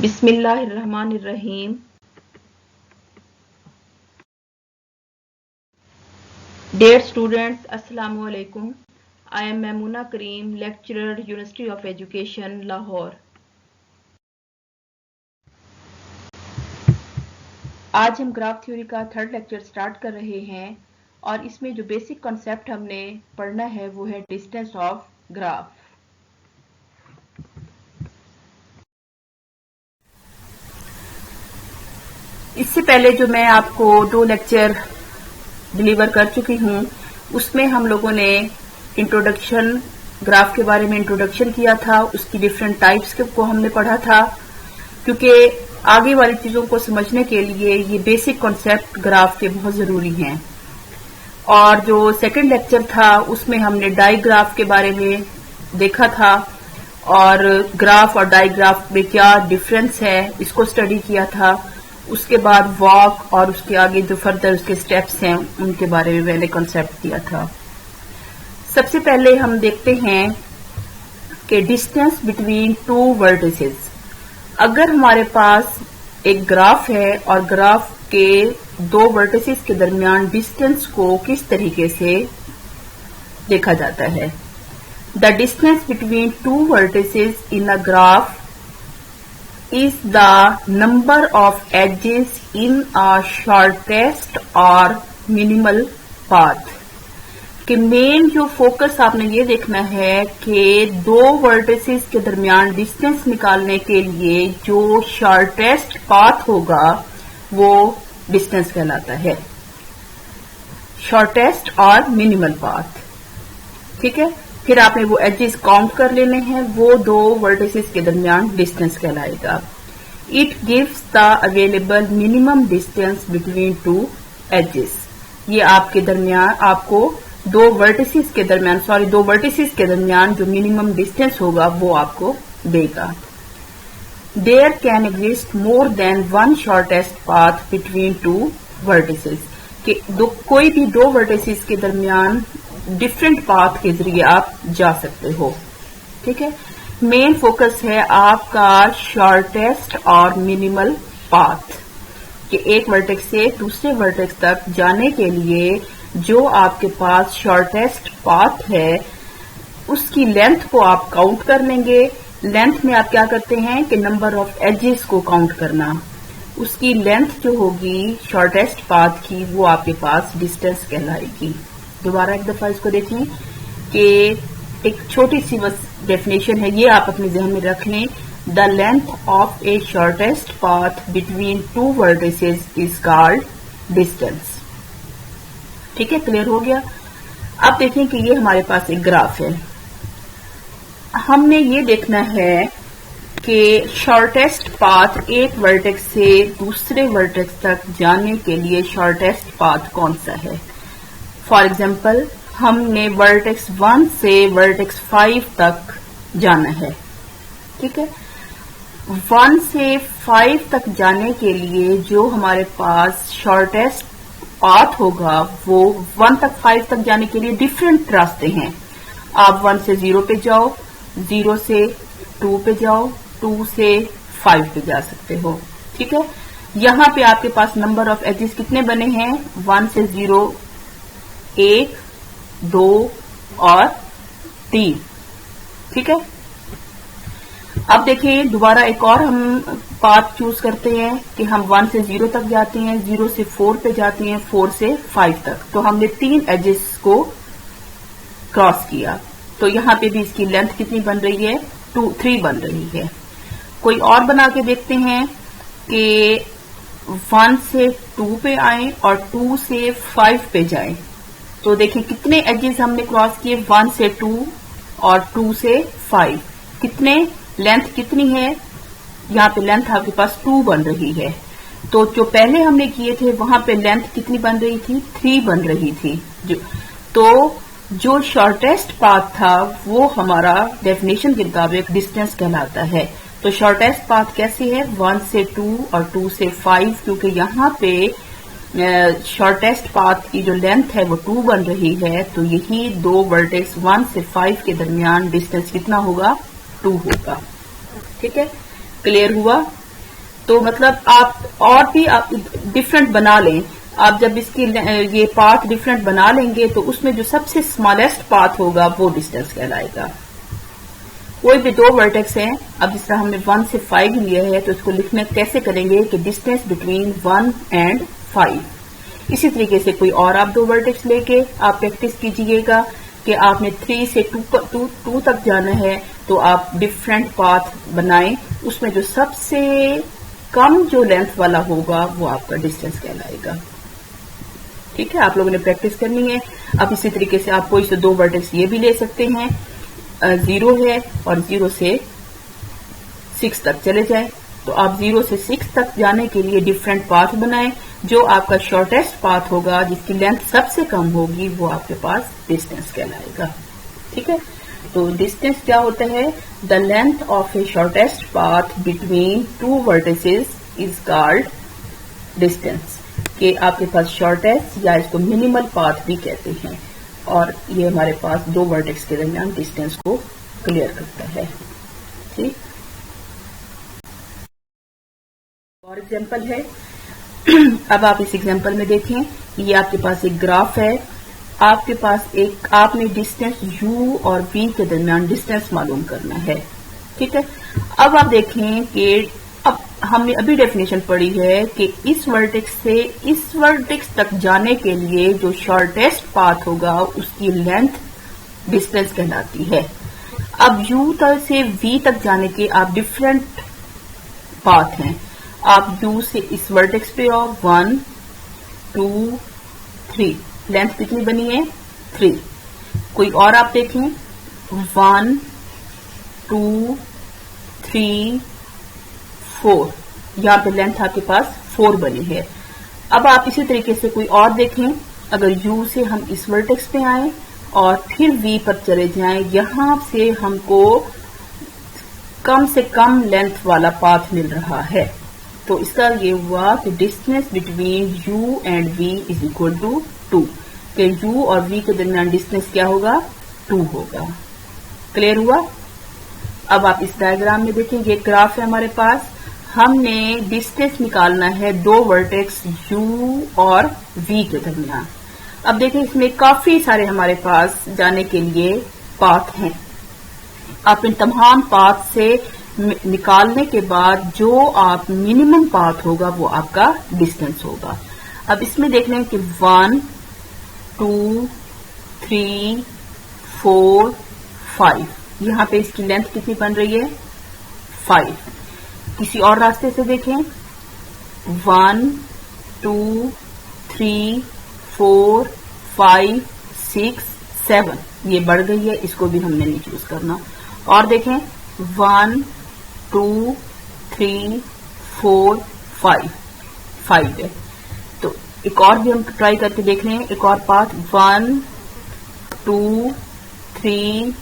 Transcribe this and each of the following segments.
बिस्मिल्लाहिर्रहमानिर्रहीम। Dear students, Assalamu alaikum. I am Maimuna Kareem, lecturer, University of Education, Lahore. आज हम graph theory का third lecture start कर रहे हैं और इसमें जो बेसिक कॉन्सेप्ट हमने पढ़ना है वो है डिस्टेंस ऑफ ग्राफ। इससे पहले जो मैं आपको 2 लेक्चर डिलीवर कर चुकी हूँ उसमें हम लोगों ने इंट्रोडक्शन ग्राफ के बारे में इंट्रोडक्शन किया था, उसकी डिफरेंट टाइप्स को हमने पढ़ा था, क्योंकि आगे वाली चीजों को समझने के लिए ये बेसिक कॉन्सेप्ट ग्राफ के बहुत जरूरी हैं। और जो सेकंड लेक्चर था उसमें हमने डायग्राफ के बारे में देखा था और ग्राफ और डायग्राफ में क्या डिफरेंस है इसको स्टडी किया था। उसके बाद वॉक और उसके आगे जो फर्दर उसके स्टेप्स हैं उनके बारे में मैंने कॉन्सेप्ट दिया था। सबसे पहले हम देखते हैं कि डिस्टेंस बिटवीन 2 वर्टिसेस। अगर हमारे पास एक ग्राफ है और ग्राफ के 2 वर्टिसेस के दरमियान डिस्टेंस को किस तरीके से देखा जाता है। The distance between 2 vertices in a graph is the number of edges in a shortest or minimal path। कि मेन जो फोकस आपने ये देखना है कि 2 वर्टिसेस के दरमियान डिस्टेंस निकालने के लिए जो शॉर्टेस्ट पाथ होगा वो डिस्टेंस कहलाता है, शॉर्टेस्ट और मिनिमल पाथ। ठीक है, फिर आपने वो एजेस काउंट कर लेने हैं, वो 2 वर्टिसेस के दरमियान डिस्टेंस कहलाएगा। It gives the available minimum distance between 2 edges. ये आपके दरमियान आपको 2 वर्टिसेस के दरमियान जो मिनिमम डिस्टेंस होगा वो आपको देगा। There can exist more than 1 shortest path between 2 vertices. कि कोई भी 2 वर्टिसेस के दरमियान डिफरेंट पाथ के जरिए आप जा सकते हो। ठीक है, मेन फोकस है आपका शॉर्टेस्ट और मिनिमल पाथ कि एक वर्टेक्स से दूसरे वर्टेक्स तक जाने के लिए जो आपके पास शॉर्टेस्ट पाथ है उसकी लेंथ को आप काउंट कर लेंगे। लेंथ में आप क्या करते हैं कि नंबर ऑफ एजेस को काउंट करना, उसकी लेंथ जो होगी शॉर्टेस्ट पाथ की वो आपके पास डिस्टेंस कहलाएगी। दोबारा एक दफा इसको देखें कि एक छोटी सी बस डेफिनेशन है, ये आप अपने ध्यान में रख लें। The length of A shortest path between 2 vertices is called distance. ठीक है, क्लियर हो गया। अब देखें कि ये हमारे पास एक ग्राफ है। हमने ये देखना है कि शॉर्टेस्ट पाथ एक वर्टेक्स से दूसरे वर्टेक्स तक जाने के लिए शॉर्टेस्ट पाथ कौन सा है। फॉर एग्जाम्पल हमने वर्टेक्स 1 से वर्टेक्स 5 तक जाना है। ठीक है, 1 से 5 तक जाने के लिए जो हमारे पास शॉर्टेस्ट पाथ होगा वो 1 तक 5 तक जाने के लिए डिफरेंट रास्ते हैं। आप 1 से 0 पे जाओ, 0 से 2 पे जाओ, 2 से 5 पे जा सकते हो। ठीक है, यहाँ पे आपके पास नंबर ऑफ एजेस कितने बने हैं, 1 से 0 1, 2 और 3। ठीक है, अब देखिए दोबारा एक और हम पाथ चूज करते हैं कि हम 1 से 0 तक जाते हैं, 0 से 4 पे जाते हैं, 4 से 5 तक। तो हमने 3 एजेस को क्रॉस किया, तो यहाँ पे भी इसकी लेंथ कितनी बन रही है, 3 बन रही है। कोई और बना के देखते हैं कि 1 से 2 पे आए और 2 से 5 पे जाएं। तो देखिए कितने एजेस हमने क्रॉस किए, 1 से 2 और 2 से 5। कितने लेंथ कितनी है, यहाँ पे लेंथ आपके पास 2 बन रही है। तो जो पहले हमने किए थे वहां पे लेंथ कितनी बन रही थी, 3 बन रही थी। जो शॉर्टेस्ट पाथ था वो हमारा डेफिनेशन के मुताबिक डिस्टेंस कहलाता है। तो शॉर्टेस्ट पाथ कैसे है, 1 से 2 और 2 से 5, क्योंकि यहाँ पे शॉर्टेस्ट पाथ की जो लेंथ है वो 2 बन रही है। तो यही 2 वर्टेक्स 1 से 5 के दरमियान डिस्टेंस कितना होगा, 2 होगा। ठीक है, क्लियर हुआ। तो मतलब आप और भी आप डिफरेंट बना लें। आप जब इसकी ये पाथ डिफरेंट बना लेंगे तो उसमें जो सबसे स्मॉलेस्ट पाथ होगा वो डिस्टेंस कहलाएगा। कोई भी दो वर्टेक्स हैं, अब जिस तरह हमने 1 से 5 लिया है तो इसको लिखना कैसे करेंगे कि डिस्टेंस बिटवीन 1 एंड 5। इसी तरीके से कोई और आप दो वर्टेक्स लेके आप प्रैक्टिस कीजिएगा कि आपने 3 से 2 तक जाना है तो आप डिफरेंट पाथ बनाएं, उसमें जो सबसे कम जो लेंथ वाला होगा वो आपका डिस्टेंस कहलाएगा। ठीक है, आप लोगों ने प्रैक्टिस करनी है। अब इसी तरीके से आप कोई से दो वर्टेक्स ये भी ले सकते हैं, 0 है और 0 से 6 तक चले जाए, तो आप 0 से 6 तक जाने के लिए डिफरेंट पाथ बनाएं। जो आपका शॉर्टेस्ट पाथ होगा, जिसकी लेंथ सबसे कम होगी, वो आपके पास डिस्टेंस कहलाएगा। ठीक है, तो डिस्टेंस क्या होता है? The length of A shortest path between two vertices is called distance. कि आपके पास शॉर्टेस्ट या इसको मिनिमल पाथ भी कहते हैं, और ये हमारे पास दो वर्टेक्स के दरमियान डिस्टेंस को क्लियर करता है। ठीक, और एग्जांपल है अब आप इस एग्जांपल में देखें, ये आपके पास एक ग्राफ है, आपके पास एक आपने डिस्टेंस u और v के दरमियान डिस्टेंस मालूम करना है। ठीक है, अब आप देखें कि अब हमने अभी डेफिनेशन पढ़ी है कि इस वर्टेक्स से इस वर्टेक्स तक जाने के लिए जो शॉर्टेस्ट पाथ होगा उसकी लेंथ डिस्टेंस कहलाती है। अब u से v तक जाने के आप डिफरेंट पाथ हैं। आप u से इस वर्टेक्स पे आओ, 1 2 3, लेंथ कितनी बनी है? 3। कोई और आप देखें, 1 2 3 4, यहाँ पे लेंथ आपके पास 4 बनी है। अब आप इसी तरीके से कोई और देखें, अगर u से हम इस वर्टेक्स पे आए और फिर v पर चले जाएं, यहां से हमको कम से कम लेंथ वाला पाथ मिल रहा है। तो इसका ये हुआ कि distance between u and v is equal to 2, कि u और v के दरमियान डिस्टेंस क्या होगा? 2 होगा। क्लियर हुआ? अब आप इस डायग्राम में देखें, ये ग्राफ है हमारे पास, हमने डिस्टेंस निकालना है दो वर्टेक्स u और v के दरमियान। अब देखें, इसमें काफी सारे हमारे पास जाने के लिए पाथ हैं। आप इन तमाम पाथ से निकालने के बाद जो आप मिनिमम पाथ होगा वो आपका डिस्टेंस होगा। अब इसमें देख लें कि 1 2 3 4 5, यहाँ पे इसकी लेंथ कितनी बन रही है? 5। किसी और रास्ते से देखें, 1 2 3 4 5 6 7, ये बढ़ गई है, इसको भी हमने नहीं चूज करना। और देखें, 1 2 3 4 5 है। तो एक और भी हम ट्राई करके देख रहे हैं, एक और पाथ, 1 2 3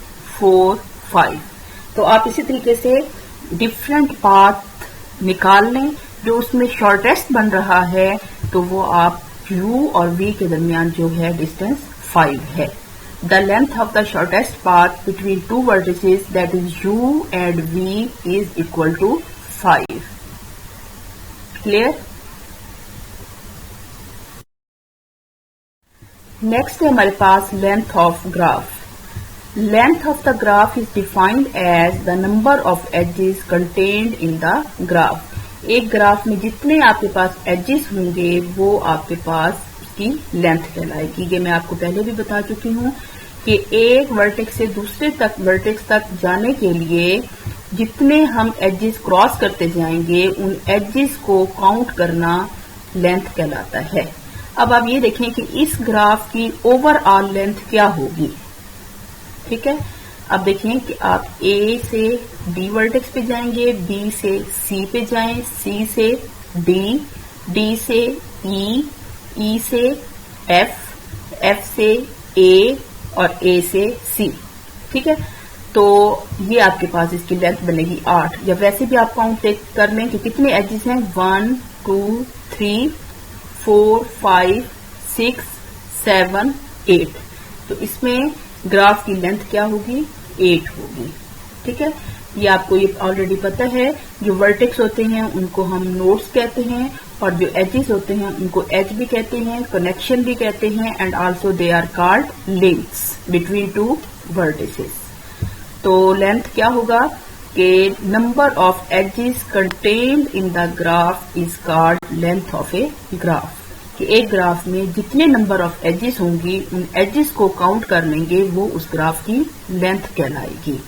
4 5। तो आप इसी तरीके से डिफरेंट पाथ निकाल लें, जो उसमें शॉर्टेस्ट बन रहा है तो वो आप u और v के दरमियान जो है डिस्टेंस 5 है। The length of the shortest path between two vertices, that is u and v, is equal to 5. Clear? Next है हमारे पास length of graph. Length of the graph is defined as the number of edges contained in the graph. एक graph में जितने आपके पास edges होंगे वो आपके पास की लेंथ कहलाएगी। ये मैं आपको पहले भी बता चुकी हूँ कि एक वर्टेक्स से दूसरे वर्टेक्स तक जाने के लिए जितने हम एजेस क्रॉस करते जाएंगे उन एजेस को काउंट करना लेंथ कहलाता है। अब आप ये देखें कि इस ग्राफ की ओवरऑल लेंथ क्या होगी। ठीक है, अब देखें कि आप A से D वर्टेक्स पे जाएंगे, B से C पे जाएं, C से D, D से E, E से F, F से A और A से C। ठीक है, तो ये आपके पास इसकी लेंथ बनेगी 8। या वैसे भी आप काउंट कर लें कि कितने एजेस हैं, 1 2 3 4 5 6 7 8। तो इसमें ग्राफ की लेंथ क्या होगी? 8 होगी। ठीक है, ये आपको ये ऑलरेडी पता है। जो वर्टेक्स होते हैं उनको हम नोड्स कहते हैं और जो एजेस होते हैं उनको एज भी कहते हैं, कनेक्शन भी कहते हैं and also they are called links between two vertices. तो लेंथ क्या होगा कि number of edges contained in the graph is called length of a graph, कि एक ग्राफ में जितने नंबर ऑफ एजेस होंगी उन एजेस को काउंट कर लेंगे, वो उस ग्राफ की लेंथ कहलाएगी।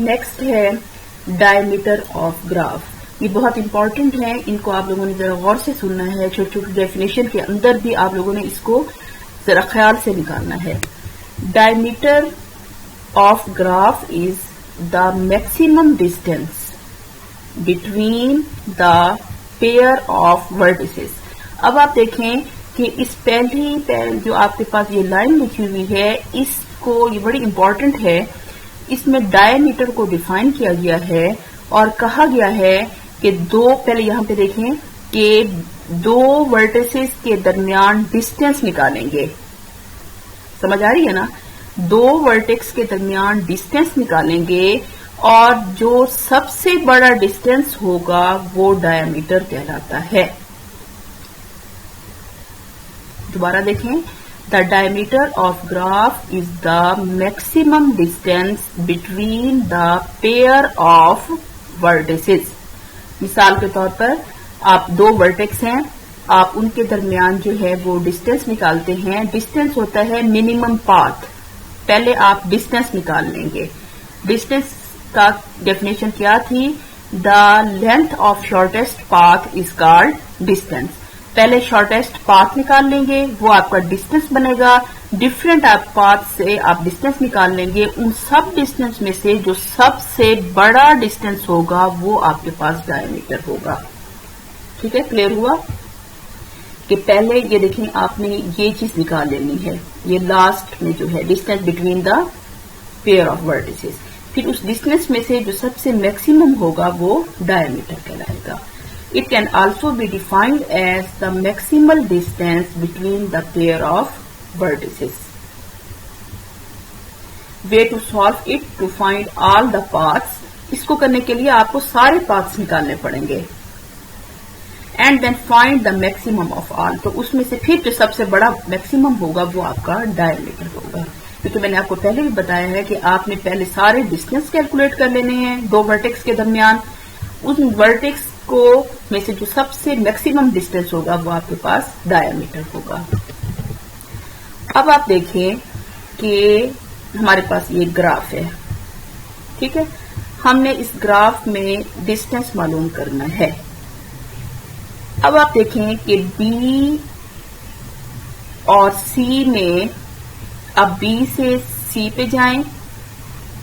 नेक्स्ट है डायमीटर ऑफ ग्राफ। ये बहुत इंपॉर्टेंट है, इनको आप लोगों ने जरा गौर से सुनना है। छोटी छोटी डेफिनेशन के अंदर भी आप लोगों ने इसको जरा ख्याल से निकालना है। Diameter of graph is the maximum distance between the pair of vertices. अब आप देखें कि इस पहली जो आपके पास ये लाइन लिखी हुई है, इसको ये बड़ी इंपॉर्टेंट है। इसमें डायमीटर को डिफाइन किया गया है और कहा गया है कि पहले यहां पे देखें कि दो वर्टिसेस के दरमियान डिस्टेंस निकालेंगे। समझ आ रही है ना? दो वर्टेक्स के दरमियान डिस्टेंस निकालेंगे और जो सबसे बड़ा डिस्टेंस होगा वो डायमीटर कहलाता है। दोबारा देखें, the diameter of graph is the maximum distance between the pair of vertices. मिसाल के तौर पर आप दो वर्टेक्स हैं, आप उनके दरमियान जो है वो डिस्टेंस निकालते हैं। डिस्टेंस होता है मिनिमम पाथ। पहले आप डिस्टेंस निकाल लेंगे। डिस्टेंस का डेफिनेशन क्या थी? The length of shortest path is called distance. पहले शॉर्टेस्ट पाथ निकाल लेंगे, वो आपका डिस्टेंस बनेगा। डिफरेंट पाथ से आप डिस्टेंस निकाल लेंगे। उन सब डिस्टेंस में से जो सबसे बड़ा डिस्टेंस होगा वो आपके पास डायमीटर होगा। ठीक है, क्लियर हुआ? कि पहले ये देखें, आपने ये चीज निकाल लेनी है, ये लास्ट में जो है distance between the pair of vertices. फिर उस डिस्टेंस में से जो सबसे मैक्सिमम होगा वो डायमीटर कहलाएगा। It can also be defined as the maximal distance between the pair of vertices. Way to solve it to find all the paths. इसको करने के लिए आपको सारे पाथ्स निकालने पड़ेंगे। And then find the maximum of all. तो उसमें से फिर जो सबसे बड़ा मैक्सिमम होगा वो आपका डायमीटर होगा। क्योंकि मैंने आपको पहले भी बताया है कि आपने पहले सारे डिस्टेंस कैलकुलेट कर लेने हैं दो वर्टेक्स के दरमियान। उन वर्टेक्स को में से जो सबसे मैक्सिमम डिस्टेंस होगा वो आपके पास डायमीटर होगा। अब आप देखें कि हमारे पास ये ग्राफ है, ठीक है। हमने इस ग्राफ में डिस्टेंस मालूम करना है। अब आप देखें कि बी और सी में, अब बी से सी पे जाएं,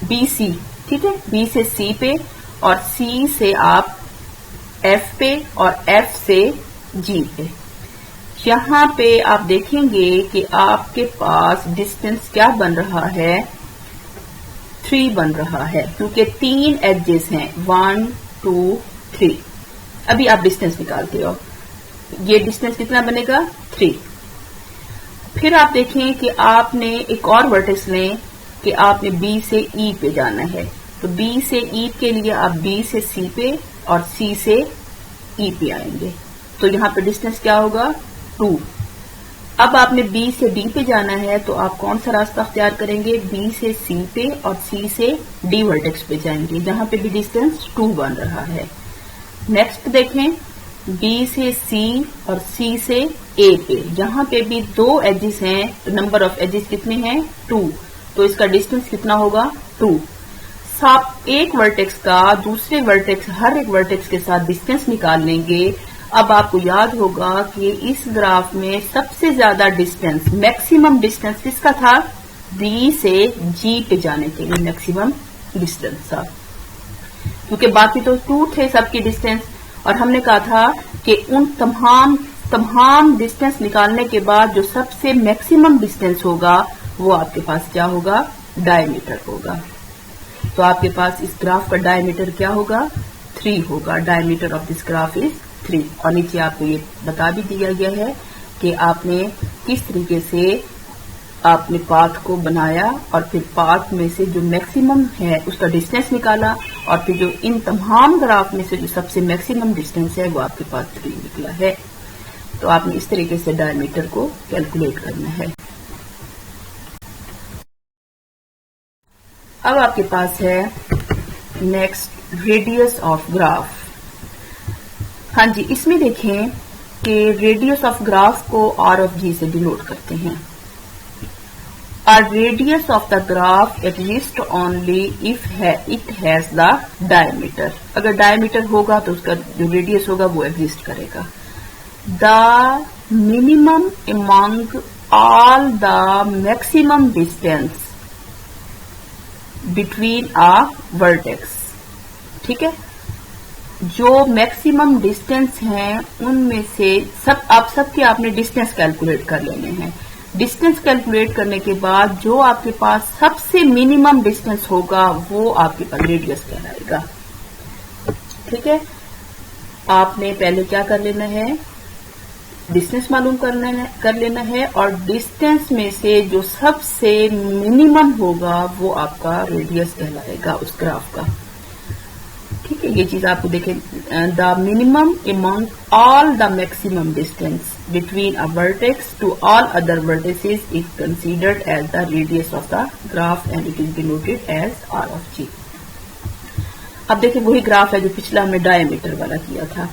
बी सी, ठीक है, बी से सी पे और सी से आप एफ पे और एफ से जी पे। यहां पे आप देखेंगे कि आपके पास डिस्टेंस क्या बन रहा है, 3 बन रहा है, क्योंकि 3 एजेस हैं, 1 2 3। अभी आप डिस्टेंस निकालते हो, ये डिस्टेंस कितना बनेगा, 3। फिर आप देखें कि आपने एक और वर्टेक्स लें कि आपने बी से ई पे जाना है, तो बी से ई के लिए आप बी से सी पे और सी से ई पे आएंगे, तो यहां पे डिस्टेंस क्या होगा, 2। अब आपने बी से डी पे जाना है, तो आप कौन सा रास्ता अख्तियार करेंगे, बी से सी पे और सी से डी वर्टेक्स पे जाएंगे, जहां पे भी डिस्टेंस 2 बन रहा है। नेक्स्ट देखें, बी से सी और सी से ए पे, जहां पे भी 2 एजेस हैं, तो नंबर ऑफ एजेस कितने हैं, 2, तो इसका डिस्टेंस कितना होगा, 2। आप एक वर्टेक्स का दूसरे वर्टेक्स, हर एक वर्टेक्स के साथ डिस्टेंस निकाल लेंगे। अब आपको याद होगा कि इस ग्राफ में सबसे ज्यादा डिस्टेंस, मैक्सिमम डिस्टेंस किसका था, बी से जी पे जाने के लिए मैक्सिमम डिस्टेंस था, क्योंकि बाकी तो 2 थे सबकी डिस्टेंस, और हमने कहा था कि उन तमाम डिस्टेंस निकालने के बाद जो सबसे मैक्सिमम डिस्टेंस होगा वो आपके पास क्या होगा, डायमीटर होगा। तो आपके पास इस ग्राफ का डायमीटर क्या होगा, 3 होगा। Diameter of this graph is 3। और नीचे आपको ये बता भी दिया गया है कि आपने किस तरीके से आपने पाथ को बनाया और फिर पाथ में से जो मैक्सिमम है उसका डिस्टेंस निकाला और फिर जो इन तमाम ग्राफ में से जो सबसे मैक्सिमम डिस्टेंस है वो आपके पास 3 निकला है। तो आपने इस तरीके से डायमीटर को कैलकुलेट करना है। अब आपके पास है नेक्स्ट रेडियस ऑफ ग्राफ। हाँ जी, इसमें देखें कि रेडियस ऑफ ग्राफ को R of G से डिनोट करते हैं। A radius of the graph exists only if it has the diameter। अगर डायमीटर होगा तो उसका जो रेडियस होगा वो एग्जिस्ट करेगा। The minimum among all the maximum distance between a vertex। ठीक है, जो मैक्सिमम डिस्टेंस हैं उनमें से आप सबके आपने डिस्टेंस कैलकुलेट कर लेने हैं। डिस्टेंस कैलकुलेट करने के बाद जो आपके पास सबसे मिनिमम डिस्टेंस होगा वो आपके पास रेडियस कहलाएगा। ठीक है, आपने पहले क्या कर लेना है, डिस्टेंस मालूम कर लेना है और डिस्टेंस में से जो सबसे मिनिमम होगा वो आपका रेडियस कहलाएगा उस ग्राफ का। ठीक है, ये चीज आपको देखें, the minimum among all the maximum distance between a vertex to all other vertices is considered as the radius of the graph and it is denoted as R of G। अब देखिए वही ग्राफ है जो पिछला हमने diameter वाला किया था।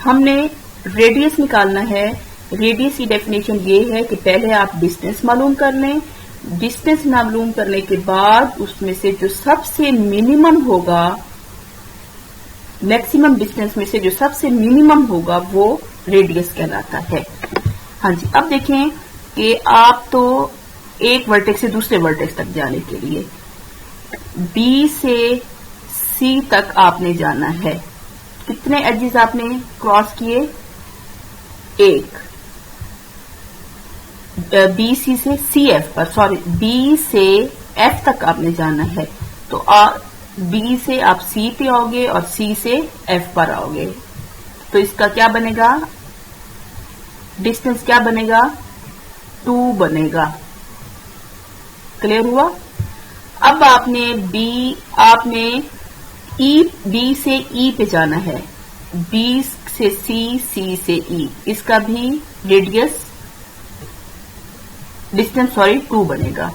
हमने रेडियस निकालना है। रेडियस की डेफिनेशन ये है कि पहले आप डिस्टेंस मालूम कर लें। डिस्टेंस मालूम करने के बाद उसमें से जो सबसे मिनिमम होगा, मैक्सिमम डिस्टेंस में से जो सबसे मिनिमम होगा वो रेडियस कहलाता है। हाँ जी, अब देखें कि आप तो एक वर्टेक्स से दूसरे वर्टेक्स तक जाने के लिए B से C तक आपने जाना है। कितने एजेस आपने क्रॉस किए? एक। BC से CF पर, सॉरी, B से F तक आपने जाना है। तो B से आप C पे आओगे और C से F पर आओगे। तो इसका क्या बनेगा? डिस्टेंस क्या बनेगा? 2 बनेगा। क्लियर हुआ? अब आपने B से E पे जाना है। B से C से E, इसका भी डिस्टेंस 2 बनेगा।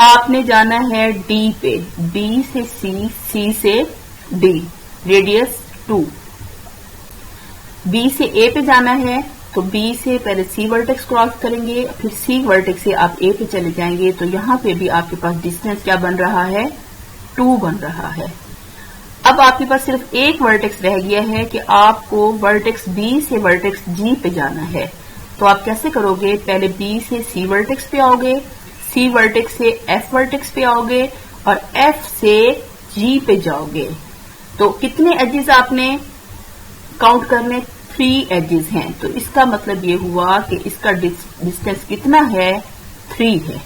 आपने जाना है D पे, B से C से D, रेडियस 2। B से A पे जाना है तो B से पहले C वर्टेक्स क्रॉस करेंगे, फिर C वर्टेक्स से आप A पे चले जाएंगे। तो यहां पे भी आपके पास डिस्टेंस क्या बन रहा है? 2 बन रहा है। अब आपके पास सिर्फ एक वर्टेक्स रह गया है कि आपको वर्टेक्स B से वर्टेक्स G पे जाना है। तो आप कैसे करोगे? पहले B से C वर्टेक्स पे आओगे, C वर्टेक्स से F वर्टेक्स पे आओगे और F से G पे जाओगे। तो कितने एजेस आपने काउंट करने? 3 एजेस हैं। तो इसका मतलब ये हुआ कि इसका डिस्टेंस कितना है? 3 है।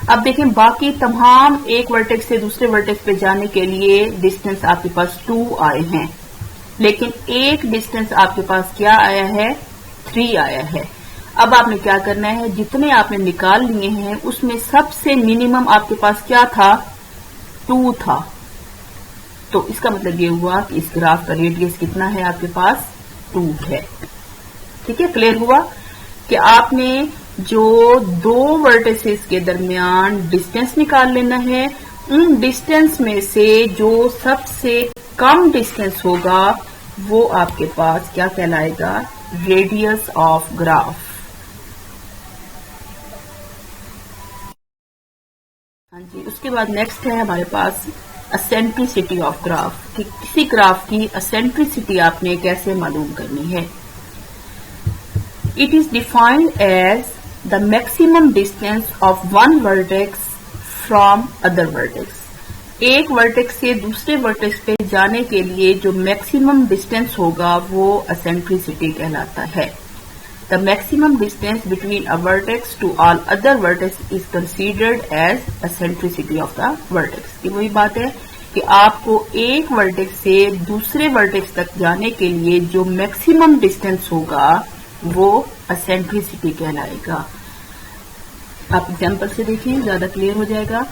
अब देखें बाकी तमाम एक वर्टेक्स से दूसरे वर्टेक्स पे जाने के लिए डिस्टेंस आपके पास 2 आए हैं, लेकिन एक डिस्टेंस आपके पास क्या आया है? 3 आया है। अब आपने क्या करना है, जितने आपने निकाल लिए हैं उसमें सबसे मिनिमम आपके पास क्या था? 2 था। तो इसका मतलब ये हुआ कि इस ग्राफ का रेडियस कितना है? आपके पास 2 है। ठीक है, क्लियर हुआ कि आपने जो 2 वर्टिसेस के दरमियान डिस्टेंस निकाल लेना है, उन डिस्टेंस में से जो सबसे कम डिस्टेंस होगा वो आपके पास क्या कहलाएगा? Radius of graph. हाँ जी, उसके बाद नेक्स्ट है हमारे पास एसेंट्रिसिटी ऑफ ग्राफ, कि किसी ग्राफ की एसेंट्रिसिटी आपने कैसे मालूम करनी है। It is defined as the maximum distance of one vertex from other vertex. एक वर्टेक्स से दूसरे वर्टेक्स पे जाने के लिए जो मैक्सिमम डिस्टेंस होगा वो एसेंट्रिसिटी कहलाता है। The maximum distance between a vertex to all other vertex is considered as eccentricity of the vertex। ये वही बात है कि आपको एक वर्टेक्स से दूसरे वर्टेक्स तक जाने के लिए जो मैक्सिमम डिस्टेंस होगा वो एसेंट्रिसिटी कहलाएगा। आप एग्जाम्पल से देखें, ज्यादा क्लियर हो जाएगा।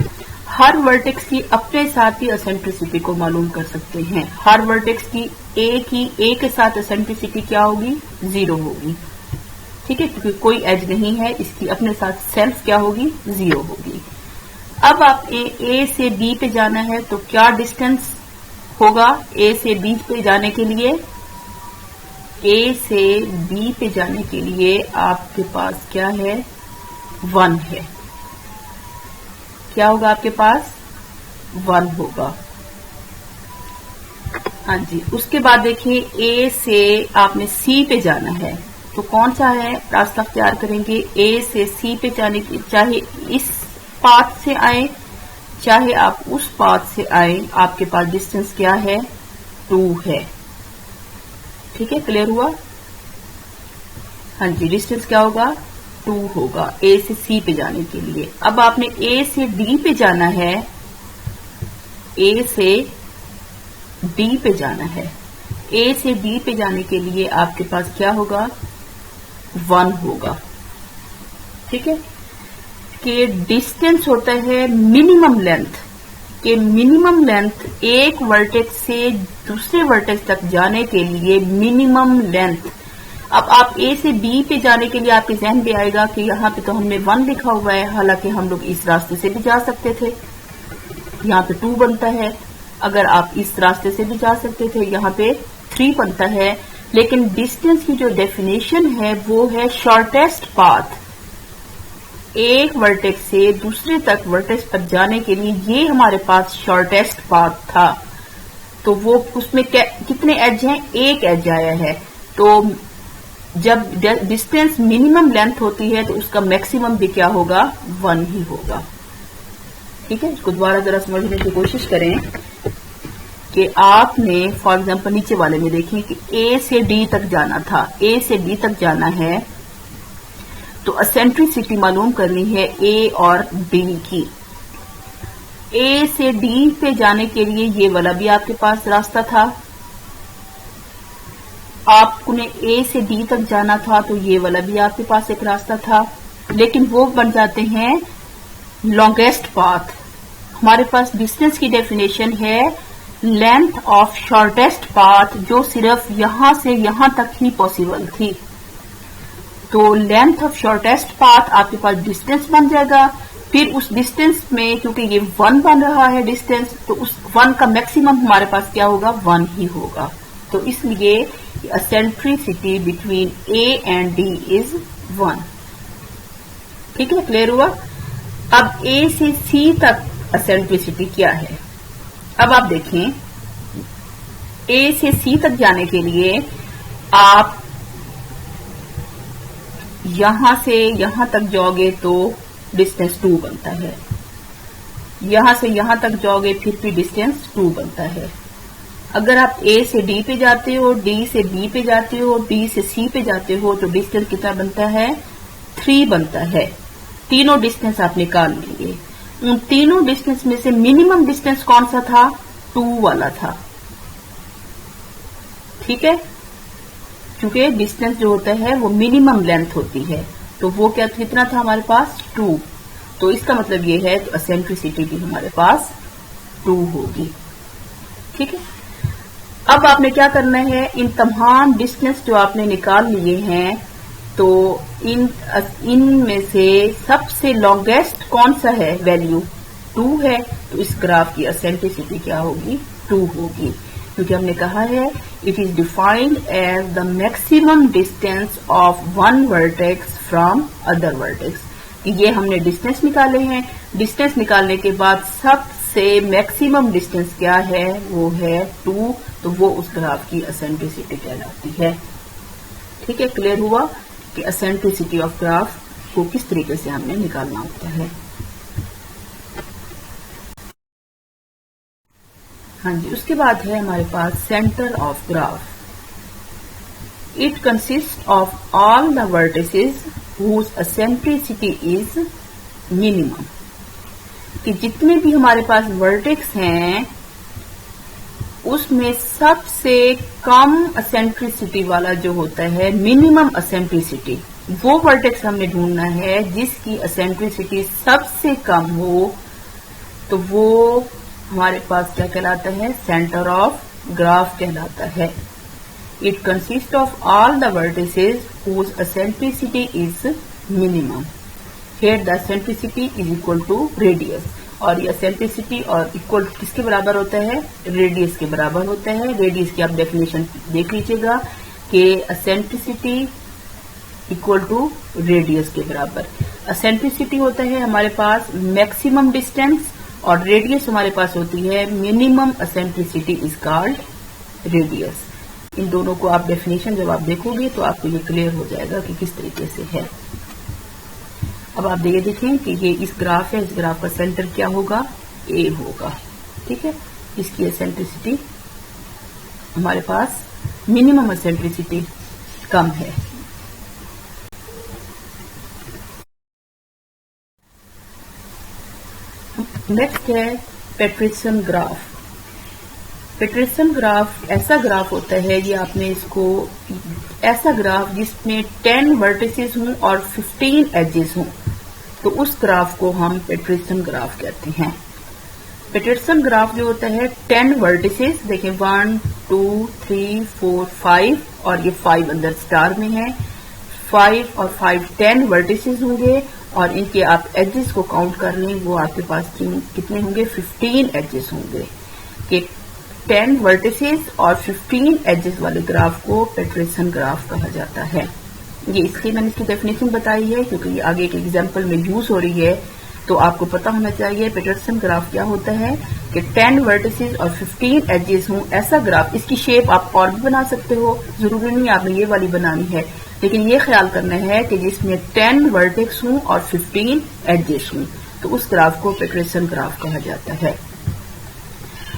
हर वर्टेक्स की अपने साथ ही एसेंट्रिसिटी को मालूम कर सकते हैं। हर वर्टेक्स की ए के साथ एसेंट्रिसिटी क्या होगी? 0 होगी। ठीक है, क्योंकि कोई एज नहीं है, इसकी अपने साथ सेल्फ क्या होगी? 0 होगी। अब आप ए से बी पे जाना है तो क्या डिस्टेंस होगा ए से बी पे जाने के लिए? ए से बी पे जाने के लिए आपके पास क्या है? 1 है। क्या होगा आपके पास? 1 होगा। हाँ जी, उसके बाद देखिए ए से आपने सी पे जाना है तो कौन सा है रास्ता अख्तियार करेंगे? ए से सी पे जाने की, चाहे इस पाथ से आए चाहे आप उस पाथ से आए, आपके पास डिस्टेंस क्या है? 2 है। ठीक है, क्लियर हुआ? हाँ जी, डिस्टेंस क्या होगा? 2 होगा ए से सी पे जाने के लिए। अब आपने ए से डी पे जाना है, ए से डी पे जाना है। ए से डी पे जाने के लिए आपके पास क्या होगा? 1 होगा। ठीक है, कि डिस्टेंस होता है मिनिमम लेंथ, कि मिनिमम लेंथ एक वर्टेक्स से दूसरे वर्टेक्स तक जाने के लिए मिनिमम लेंथ। अब आप ए से बी पे जाने के लिए आपके जहन में आएगा कि यहाँ पे तो हमने 1 लिखा हुआ है, हालांकि हम लोग इस रास्ते से भी जा सकते थे, यहाँ पे 2 बनता है। अगर आप इस रास्ते से भी जा सकते थे, यहाँ पे 3 बनता है। लेकिन डिस्टेंस की जो डेफिनेशन है वो है शॉर्टेस्ट पाथ। एक वर्टेक्स से दूसरे तक वर्टेक्स पर जाने के लिए ये हमारे पास शॉर्टेस्ट पाथ था। तो वो उसमें कितने एज हैं? 1 एज आया है। तो जब डिस्टेंस मिनिमम लेंथ होती है तो उसका मैक्सिमम भी क्या होगा? 1 ही होगा। ठीक है, इसको दोबारा जरा समझने की कोशिश करें कि आपने फॉर एग्जांपल नीचे वाले में देखें कि ए से डी तक जाना था, ए से बी तक जाना है तो एसेंट्रिसिटी मालूम करनी है ए और डी की। ए से डी पे जाने के लिए ये वाला भी आपके पास रास्ता था, आपने ए से डी तक जाना था तो ये वाला भी आपके पास एक रास्ता था, लेकिन वो बन जाते हैं लॉन्गेस्ट पाथ। हमारे पास डिस्टेंस की डेफिनेशन है लेंथ ऑफ शॉर्टेस्ट पाथ, जो सिर्फ यहां से यहां तक ही पॉसिबल थी। तो लेंथ ऑफ शॉर्टेस्ट पाथ आपके पास डिस्टेंस बन जाएगा। फिर उस डिस्टेंस में क्योंकि ये 1 बन रहा है डिस्टेंस, तो उस 1 का मैक्सिमम हमारे पास क्या होगा? 1 ही होगा। तो इसलिए eccentricity between A and D is 1। ठीक है, क्लियर हुआ? अब ए से सी तक एसेंट्रिसिटी क्या है? अब आप देखें, ए से सी तक जाने के लिए आप यहां से यहां तक जाओगे तो डिस्टेंस 2 बनता है, यहां से यहां तक जाओगे फिर भी डिस्टेंस 2 बनता है। अगर आप ए से डी पे जाते हो, डी से बी पे जाते हो, बी से सी पे जाते हो तो डिस्टेंस कितना बनता है? 3 बनता है। तीनों डिस्टेंस आप निकाल लेंगे। उन तीनों डिस्टेंस में से मिनिमम डिस्टेंस कौन सा था? 2 वाला था। ठीक है, क्योंकि डिस्टेंस जो होता है वो मिनिमम लेंथ होती है, तो वो क्या कितना था हमारे पास? 2। तो इसका मतलब ये है तो एसेंट्रिसिटी भी हमारे पास 2 होगी। ठीक है, अब आपने क्या करना है? इन तमाम डिस्टेंस जो आपने निकाल लिए हैं तो इन में से सबसे लॉन्गेस्ट कौन सा है? वैल्यू 2 है। तो इस ग्राफ की एसेंट्रिसिटी क्या होगी? 2 होगी, क्योंकि हमने कहा है it is defined as the maximum distance of one vertex from other vertex. ये हमने डिस्टेंस निकाले हैं। डिस्टेंस निकालने के बाद सबसे मैक्सिमम डिस्टेंस क्या है? वो है 2। तो वो उस ग्राफ की एसेंट्रिसिटी कहलाती है। ठीक है, क्लियर हुआ कि एसेंट्रिसिटी ऑफ ग्राफ को किस तरीके से हमने निकालना होता है। हाँ जी, उसके बाद है हमारे पास centre of graph. It consist of all the vertices whose eccentricity is minimum. कि जितने भी हमारे पास वर्टेक्स हैं उसमें सबसे कम एसेंट्रिसिटी वाला जो होता है मिनिमम एसेंट्रिसिटी, वो वर्टेक्स हमने ढूंढना है जिसकी एसेंट्रिसिटी सबसे कम हो, तो वो हमारे पास क्या कहलाता है, सेंटर ऑफ ग्राफ कहलाता है। It consist of all the vertices whose eccentricity is minimum. Here the eccentricity is equal to radius, और ये एसेंट्रिसिटी और इक्वल किसके बराबर होता है, रेडियस के बराबर होता है। रेडियस की आप डेफिनेशन देख लीजिएगा कि एसेंट्रिसिटी इक्वल टू रेडियस के बराबर। एसेंट्रिसिटी होता है हमारे पास मैक्सिमम डिस्टेंस, और रेडियस हमारे पास होती है minimum eccentricity is called radius. इन दोनों को आप डेफिनेशन जब आप देखोगे तो आपको ये क्लियर हो जाएगा कि किस तरीके से है। अब आप ये देखें कि ये इस ग्राफ है, इस ग्राफ का सेंटर क्या होगा, ए होगा, ठीक है। इसकी एसेंट्रिसिटी हमारे पास मिनिमम एसेंट्रिसिटी कम है। नेक्स्ट है पेट्रिसन ग्राफ। पेट्रिसन ग्राफ ऐसा ग्राफ होता है, ये आपने इसको ऐसा ग्राफ जिसमें 10 वर्टिसेस हों और 15 एजेस हों, तो उस ग्राफ को हम पेट्रिसन ग्राफ कहते हैं। पेट्रिसन ग्राफ जो होता है 10 वर्टिसेस, देखें 1 2 3 4 5, और ये 5 अंदर स्टार में है। 5 और 5 10 वर्टिसेस होंगे, और इनके आप एजेस को काउंट कर लें, वो आपके पास कितने होंगे, 15 एजेस होंगे। कि 10 वर्टिसेस और 15 एजेस वाले ग्राफ को पेट्रिसन ग्राफ कहा जाता है। ये इसलिए मैंने इसकी डेफिनेशन बताई है क्योंकि ये आगे के एग्जाम्पल में यूज हो रही है, तो आपको पता होना चाहिए पेट्रिसन ग्राफ क्या होता है कि 10 वर्टिसेस और 15 एजेस हों ऐसा ग्राफ। इसकी शेप आप और भी बना सकते हो, जरूरी नहीं आपने ये वाली बनानी है, लेकिन ये ख्याल करना है कि जिसमें 10 वर्टेक्स हों और 15 एजेस हों, तो उस ग्राफ को पेट्रिसन ग्राफ कहा जाता है।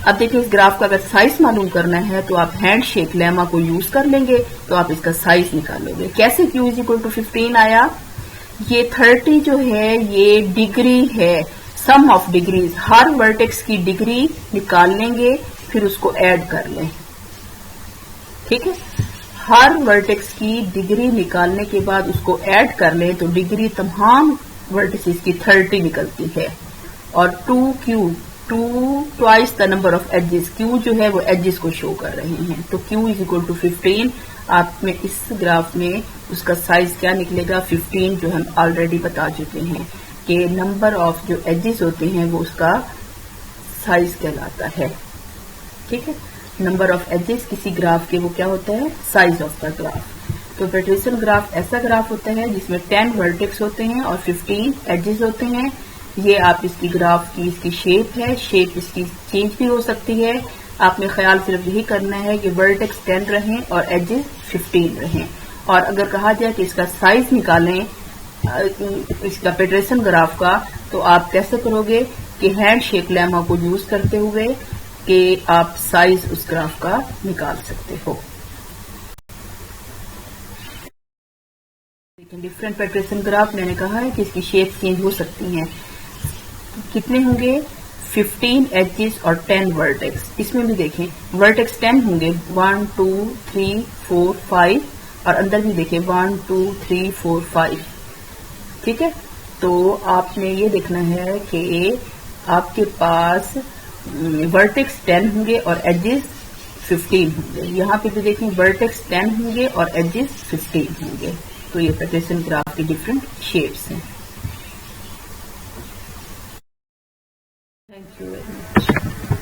अब देखिए, इस ग्राफ का अगर साइज मालूम करना है तो आप हैंड शेक लेमा को यूज कर लेंगे, तो आप इसका साइज निकालोगे। कैसे Q इज इक्वल टू 15 आया, ये 30 जो है ये डिग्री है, सम ऑफ डिग्रीज, हर वर्टेक्स की डिग्री निकाल लेंगे, फिर उसको ऐड कर लें, ठीक है। हर वर्टेक्स की डिग्री निकालने के बाद उसको ऐड कर लें तो डिग्री तमाम वर्टिसेस की 30 निकलती है। और 2Q, 2 twice the number of edges, Q जो है वो एजेस को शो कर रहे हैं, तो Q इज इक्वल टू 15। आप में इस ग्राफ में उसका साइज क्या निकलेगा, 15, जो हम ऑलरेडी बता चुके हैं कि नंबर ऑफ जो एजेस होते हैं वो उसका साइज कहलाता है, ठीक है। नंबर ऑफ एजेस किसी ग्राफ के वो क्या होता है, साइज ऑफ द ग्राफ। तो पेट्रिसन ग्राफ ऐसा ग्राफ होता है जिसमें 10 वर्टेक्स होते हैं और 15 एजेस होते हैं। ये आप इसकी ग्राफ की इसकी शेप है, शेप इसकी चेंज भी हो सकती है। आपने ख्याल सिर्फ यही करना है कि वर्टेक्स 10 रहें और एजेस 15 रहें। और अगर कहा जाए कि इसका साइज निकालें इसका पेट्रिसन ग्राफ का, तो आप कैसे करोगे कि हैंड शेक लेमा को यूज करते हुए कि आप साइज उस ग्राफ का निकाल सकते हो। लेकिन डिफरेंट पेट्रिसन ग्राफ मैंने कहा है कि इसकी शेप चेंज हो सकती हैं। कितने होंगे, 15 एजेस और 10 वर्टेक्स। इसमें भी देखें वर्टेक्स 10 होंगे, 1 2 3 4 5, और अंदर भी देखें 1 2 3 4 5, ठीक है। तो आपने ये देखना है कि आपके पास वर्टेक्स 10 होंगे और एजेस 15 होंगे। यहाँ पे भी देखें वर्टेक्स 10 होंगे और एजेस 15 होंगे। तो ये पेट्रिसन ग्राफ की डिफरेंट शेप्स हैं। Thank you very much.